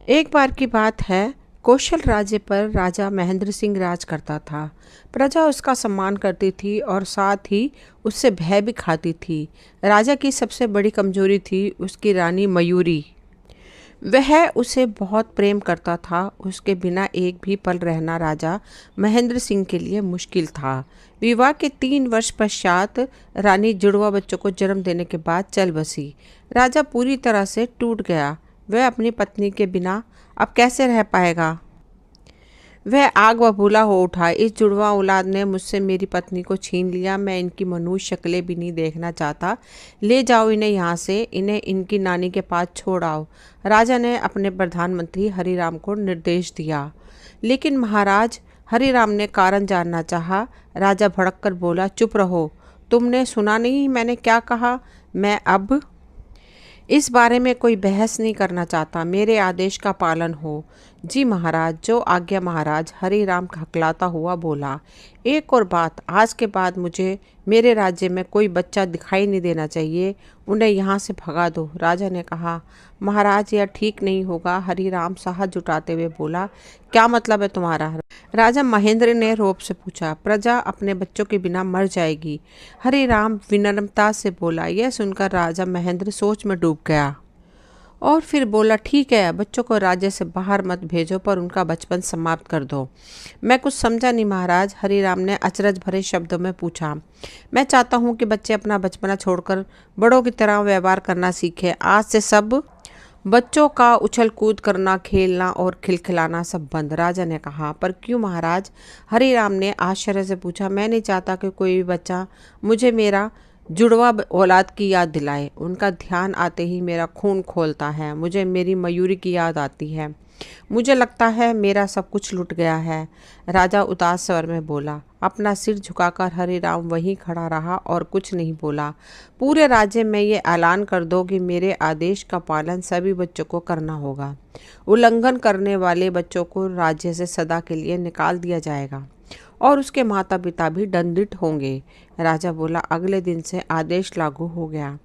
एक बार की बात है। कौशल राज्य पर राजा महेंद्र सिंह राज करता था। प्रजा उसका सम्मान करती थी और साथ ही उससे भय भी खाती थी। राजा की सबसे बड़ी कमजोरी थी उसकी रानी मयूरी। वह उसे बहुत प्रेम करता था। उसके बिना एक भी पल रहना राजा महेंद्र सिंह के लिए मुश्किल था। विवाह के 3 वर्ष पश्चात रानी जुड़वा बच्चों को जन्म देने के बाद चल बसी। राजा पूरी तरह से टूट गया। वह अपनी पत्नी के बिना अब कैसे रह पाएगा। वह आग बबूला हो उठा। इस जुड़वा औलाद ने मुझसे मेरी पत्नी को छीन लिया। मैं इनकी मनुष्य शक्लें भी नहीं देखना चाहता। ले जाओ इन्हें यहाँ से। इन्हें इनकी नानी के पास छोड़ आओ। राजा ने अपने प्रधानमंत्री हरिराम को निर्देश दिया। लेकिन महाराज, हरिराम ने कारण जानना चाहा। राजा भड़क कर बोला, चुप रहो। तुमने सुना नहीं मैंने क्या कहा। मैं अब इस बारे में कोई बहस नहीं करना चाहता। मेरे आदेश का पालन हो। जी महाराज, जो आज्ञा महाराज। हरिराम हकलाता हुआ बोला। एक और बात, आज के बाद मुझे मेरे राज्य में कोई बच्चा दिखाई नहीं देना चाहिए। उन्हें यहाँ से भगा दो। राजा ने कहा, महाराज यह ठीक नहीं होगा। हरिराम साहस जुटाते हुए बोला, क्या मतलब है तुम्हारा। राजा महेंद्र ने रोब से पूछा, प्रजा अपने बच्चों के बिना मर जाएगी। हरिराम विनम्रता से बोला। यह सुनकर राजा महेंद्र सोच में डूब गया और फिर बोला, ठीक है, बच्चों को राज्य से बाहर मत भेजो पर उनका बचपन समाप्त कर दो। मैं कुछ समझा नहीं महाराज। हरिराम ने अचरज भरे शब्दों में पूछा। मैं चाहता हूँ कि बच्चे अपना बचपना छोड़कर बड़ों की तरह व्यवहार करना सीखें। आज से सब बच्चों का उछल कूद करना, खेलना और खिलखिलाना सब बंद। राजा ने कहा, पर क्यों महाराज। हरिराम ने आश्चर्य से पूछा। मैं नहीं चाहता कि कोई भी बच्चा मुझे मेरा जुड़वा औलाद की याद दिलाए। उनका ध्यान आते ही मेरा खून खोलता है। मुझे मेरी मयूरी की याद आती है। मुझे लगता है मेरा सब कुछ लुट गया है। राजा उदास स्वर में बोला। अपना सिर झुकाकर हरिराम वहीं खड़ा रहा और कुछ नहीं बोला। पूरे राज्य में ये ऐलान कर दो कि मेरे आदेश का पालन सभी बच्चों को करना होगा। उल्लंघन करने वाले बच्चों को राज्य से सदा के लिए निकाल दिया जाएगा और उसके माता पिता भी दंडित होंगे। राजा बोला। अगले दिन से आदेश लागू हो गया।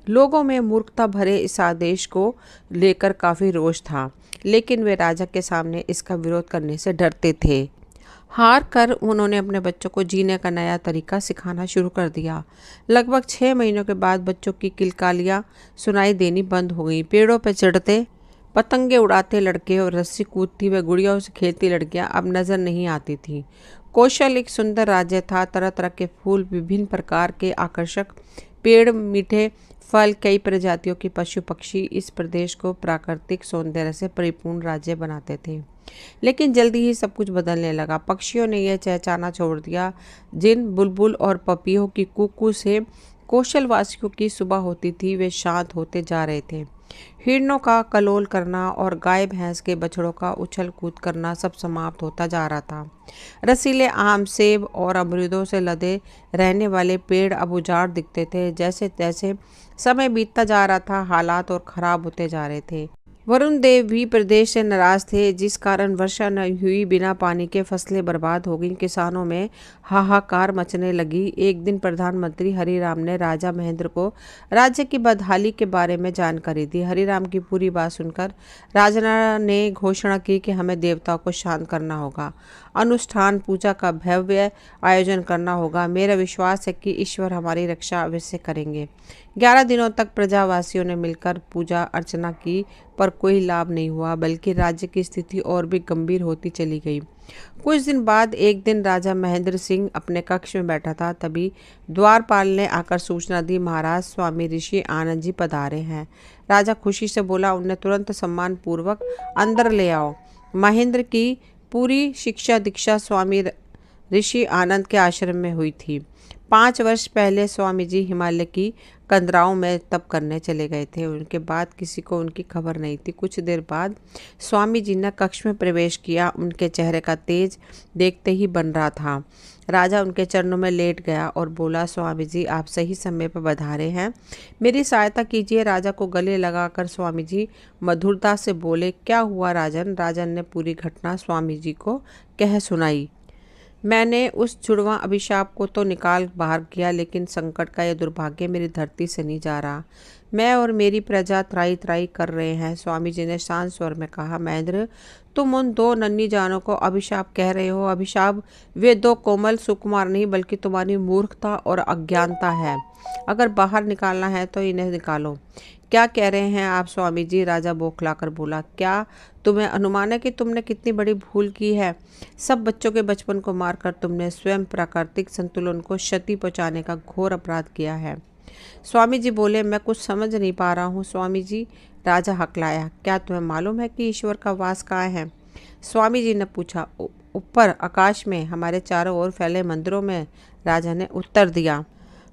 लोगों में मूर्खता भरे इस आदेश को लेकर काफ़ी रोष था, लेकिन वे राजा के सामने इसका विरोध करने से डरते थे। हार कर उन्होंने अपने बच्चों को जीने का नया तरीका सिखाना शुरू कर दिया। लगभग 6 महीनों के बाद बच्चों की किलकालियाँ सुनाई देनी बंद हो गई। पेड़ों पर चढ़ते, पतंगे उड़ाते लड़के और रस्सी कूदती व गुड़ियाओं से खेलती लड़कियां अब नजर नहीं आती थीं। कौशल एक सुंदर राज्य था। तरह तरह के फूल, विभिन्न प्रकार के आकर्षक पेड़, मीठे फल, कई प्रजातियों के पशु पक्षी इस प्रदेश को प्राकृतिक सौंदर्य से परिपूर्ण राज्य बनाते थे। लेकिन जल्दी ही सब कुछ बदलने लगा। पक्षियों ने यह चहचहाना छोड़ दिया। जिन बुलबुल और पपियों की कुकू से कौशलवासियों की सुबह होती थी, वे शांत होते जा रहे थे। हिरणों का कलोल करना और गाय भैंस के बछड़ों का उछल कूद करना सब समाप्त होता जा रहा था। रसीले आम, सेब और अमरूदों से लदे रहने वाले पेड़ अब उजाड़ दिखते थे। जैसे तैसे समय बीतता जा रहा था, हालात और खराब होते जा रहे थे। वरुण देव भी प्रदेश से नाराज थे, जिस कारण वर्षा न हुई। बिना पानी के फसलें बर्बाद हो गईं। किसानों में हाहाकार मचने लगी। एक दिन प्रधानमंत्री हरिराम ने राजा महेंद्र को राज्य की बदहाली के बारे में जानकारी दी। हरिराम की पूरी बात सुनकर राजा ने घोषणा की कि हमें देवताओं को शांत करना होगा, अनुष्ठान पूजा का भव्य आयोजन करना होगा। मेरा विश्वास है कि ईश्वर हमारी रक्षा अवश्य करेंगे। 11 दिनों तक प्रजावासियों ने मिलकर पूजा अर्चना की, पर कोई लाभ नहीं हुआ, बल्कि राज्य की स्थिति और भी गंभीर होती चली गई। कुछ दिन बाद एक दिन राजा महेंद्र सिंह अपने कक्ष में बैठा था। तभी द्वारपाल ने आकर सूचना दी, महाराज स्वामी ऋषि आनंद जी पधारे हैं। राजा खुशी से बोला, उन्हें तुरंत सम्मान पूर्वक अंदर ले आओ। महेंद्र की पूरी शिक्षा दीक्षा स्वामी ऋषि आनंद के आश्रम में हुई थी। 5 वर्ष पहले स्वामी जी हिमालय की कंदराओं में तप करने चले गए थे। उनके बाद किसी को उनकी खबर नहीं थी। कुछ देर बाद स्वामी जी ने कक्ष में प्रवेश किया। उनके चेहरे का तेज देखते ही बन रहा था। राजा उनके चरणों में लेट गया और बोला, स्वामी जी आप सही समय पर पधारे हैं, मेरी सहायता कीजिए। राजा को गले लगाकर स्वामी जी मधुरता से बोले, क्या हुआ राजन। राजन ने पूरी घटना स्वामी जी को कह सुनाई। मैंने उस जुड़वा अभिशाप को तो निकाल बाहर किया, लेकिन संकट का यह दुर्भाग्य मेरी धरती से नहीं जा रहा। मैं और मेरी प्रजा त्राई त्राई कर रहे हैं। स्वामी जी ने शांत स्वर में कहा, महेंद्र, तुम उन दो नन्ही जानों को अभिशाप कह रहे हो। अभिशाप वे दो कोमल सुकुमार नहीं बल्कि तुम्हारी मूर्खता और अज्ञानता है। अगर बाहर निकालना है तो इन्हें निकालो। क्या कह रहे हैं आप स्वामी जी? राजा बौखलाकर बोला। क्या तुम्हें अनुमान है कि तुमने कितनी बड़ी भूल की है? सब बच्चों के बचपन को मारकर तुमने स्वयं प्राकृतिक संतुलन को क्षति पहुंचाने का घोर अपराध किया है। स्वामी जी बोले, मैं कुछ समझ नहीं पा रहा हूँ स्वामी जी। राजा हकलाया। क्या तुम्हें मालूम है कि ईश्वर का वास कहाँ है? स्वामी जी ने पूछा। ऊपर आकाश में, हमारे चारों ओर फैले मंदिरों में, राजा ने उत्तर दिया।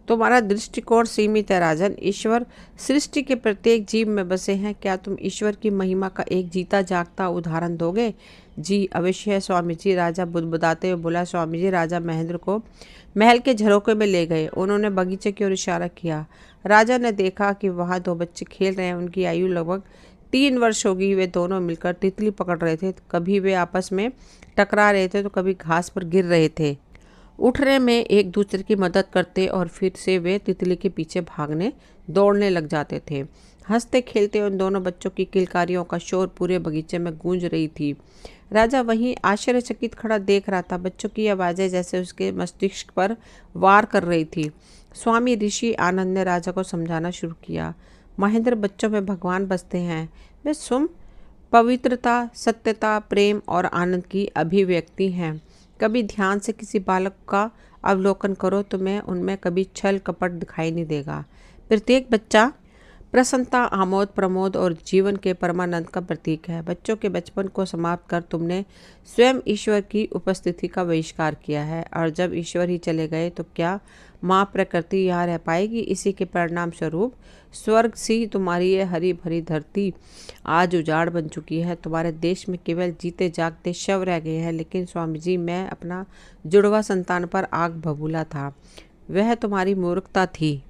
तुम्हारा दृष्टिकोण सीमित है राजन। ईश्वर सृष्टि के प्रत्येक जीव में बसे हैं। क्या तुम ईश्वर की महिमा का एक जीता जागता उदाहरण दोगे? जी अवश्य है स्वामी जी। राजा बुदबुदाते हुए बोला। स्वामी जी राजा महेंद्र को महल के झरोखे में ले गए। उन्होंने बगीचे की ओर इशारा किया। राजा ने देखा कि वहाँ दो बच्चे खेल रहे हैं। उनकी आयु लगभग 3 वर्ष होगी। वे दोनों मिलकर तितली पकड़ रहे थे। कभी वे आपस में टकरा रहे थे तो कभी घास पर गिर रहे थे। उठने में एक दूसरे की मदद करते और फिर से वे तितली के पीछे भागने दौड़ने लग जाते थे। हंसते खेलते उन दोनों बच्चों की किलकारियों का शोर पूरे बगीचे में गूंज रही थी। राजा वहीं आश्चर्यचकित खड़ा देख रहा था। बच्चों की आवाज़ें जैसे उसके मस्तिष्क पर वार कर रही थी। स्वामी ऋषि आनंद ने राजा को समझाना शुरू किया। महेंद्र, बच्चों में भगवान बसते हैं। वे सुम पवित्रता, सत्यता, प्रेम और आनंद की अभिव्यक्ति हैं। कभी ध्यान से किसी बालक का अवलोकन करो, तुम्हें उनमें कभी छल कपट दिखाई नहीं देगा। प्रत्येक बच्चा प्रसन्नता, आमोद प्रमोद और जीवन के परमानंद का प्रतीक है। बच्चों के बचपन को समाप्त कर तुमने स्वयं ईश्वर की उपस्थिति का बहिष्कार किया है, और जब ईश्वर ही चले गए तो क्या माँ प्रकृति यहाँ रह पाएगी? इसी के परिणाम स्वरूप स्वर्ग सी तुम्हारी ये हरी भरी धरती आज उजाड़ बन चुकी है। तुम्हारे देश में केवल जीते जागते शव रह गए हैं। लेकिन स्वामी जी, मैं अपना जुड़वा संतान पर आग बबूला था। वह तुम्हारी मूर्खता थी।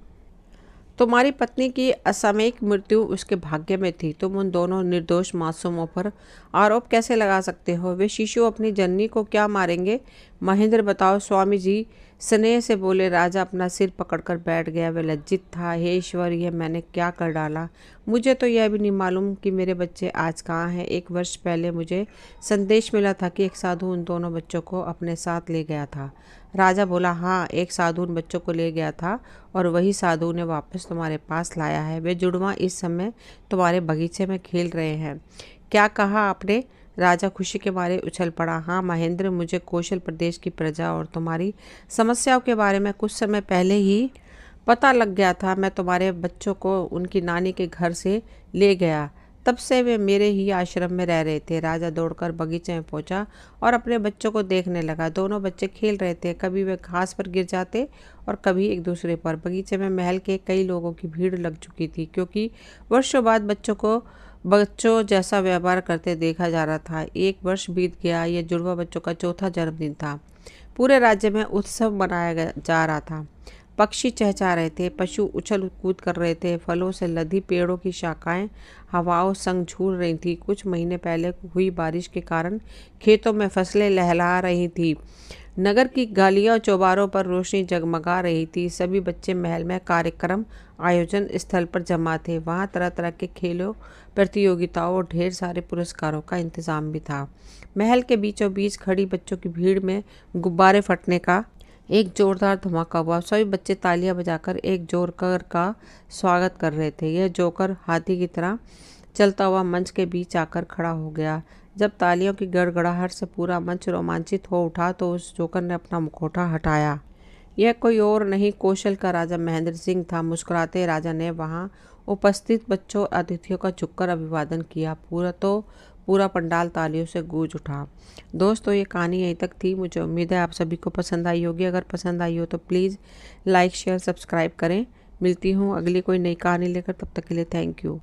तुम्हारी पत्नी की असामयिक मृत्यु उसके भाग्य में थी। तुम उन दोनों निर्दोष मासूमों पर आरोप कैसे लगा सकते हो? वे शिशु अपनी जननी को क्या मारेंगे? महेंद्र, बताओ। स्वामी जी स्नेह से बोले। राजा अपना सिर पकड़कर बैठ गया। वह लज्जित था। हे ईश्वर, यह मैंने क्या कर डाला? मुझे तो यह भी नहीं मालूम कि मेरे बच्चे आज कहाँ हैं। 1 वर्ष पहले मुझे संदेश मिला था कि एक साधु उन दोनों बच्चों को अपने साथ ले गया था। राजा बोला। हाँ, एक साधु उन बच्चों को ले गया था और वही साधु ने वापस तुम्हारे पास लाया है। वे जुड़वा इस समय तुम्हारे बगीचे में खेल रहे हैं। क्या कहा आपने? राजा खुशी के मारे उछल पड़ा। हाँ महेंद्र, मुझे कौशल प्रदेश की प्रजा और तुम्हारी समस्याओं के बारे में कुछ समय पहले ही पता लग गया था। मैं तुम्हारे बच्चों को उनकी नानी के घर से ले गया। तब से वे मेरे ही आश्रम में रह रहे थे। राजा दौड़कर बगीचे में पहुंचा और अपने बच्चों को देखने लगा। दोनों बच्चे खेल रहे थे। कभी वे घास पर गिर जाते और कभी एक दूसरे पर। बगीचे में महल के कई लोगों की भीड़ लग चुकी थी, क्योंकि वर्षों बाद बच्चों को बच्चों जैसा व्यवहार करते देखा जा रहा था। 1 वर्ष बीत गया। ये जुड़वा बच्चों का चौथा जन्मदिन था। पूरे राज्य में उत्सव मनाया जा रहा था। पक्षी चहचहा रहे थे, पशु उछल कूद कर रहे थे, फलों से लदी पेड़ों की शाखाएं हवाओं संग झूल रही थी। कुछ महीने पहले हुई बारिश के कारण खेतों में फसलें लहला रही थी। नगर की गलियों चौबारों पर रोशनी जगमगा रही थी। सभी बच्चे महल में कार्यक्रम आयोजन स्थल पर जमा थे। वहाँ तरह तरह के खेलों, प्रतियोगिताओं और ढेर सारे पुरस्कारों का इंतजाम भी था। महल के बीचों बीच खड़ी बच्चों की भीड़ में गुब्बारे फटने का एक जोरदार धमाका हुआ। सभी बच्चे तालियां बजाकर एक जोकर का स्वागत कर रहे थे। यह जोकर हाथी की तरह चलता हुआ मंच के बीच आकर खड़ा हो गया। जब तालियों की गड़गड़ाहट से पूरा मंच रोमांचित हो उठा तो उस जोकर ने अपना मुखौटा हटाया। यह कोई और नहीं, कौशल का राजा महेंद्र सिंह था। मुस्कुराते राजा ने वहां उपस्थित बच्चों अतिथियों का झुककर अभिवादन किया। पूरा पंडाल तालियों से गूंज उठा। दोस्तों, ये कहानी यहीं तक थी। मुझे उम्मीद है आप सभी को पसंद आई होगी। अगर पसंद आई हो तो प्लीज़ लाइक शेयर सब्सक्राइब करें। मिलती हूँ अगली कोई नई कहानी लेकर। तब तक के लिए थैंक यू।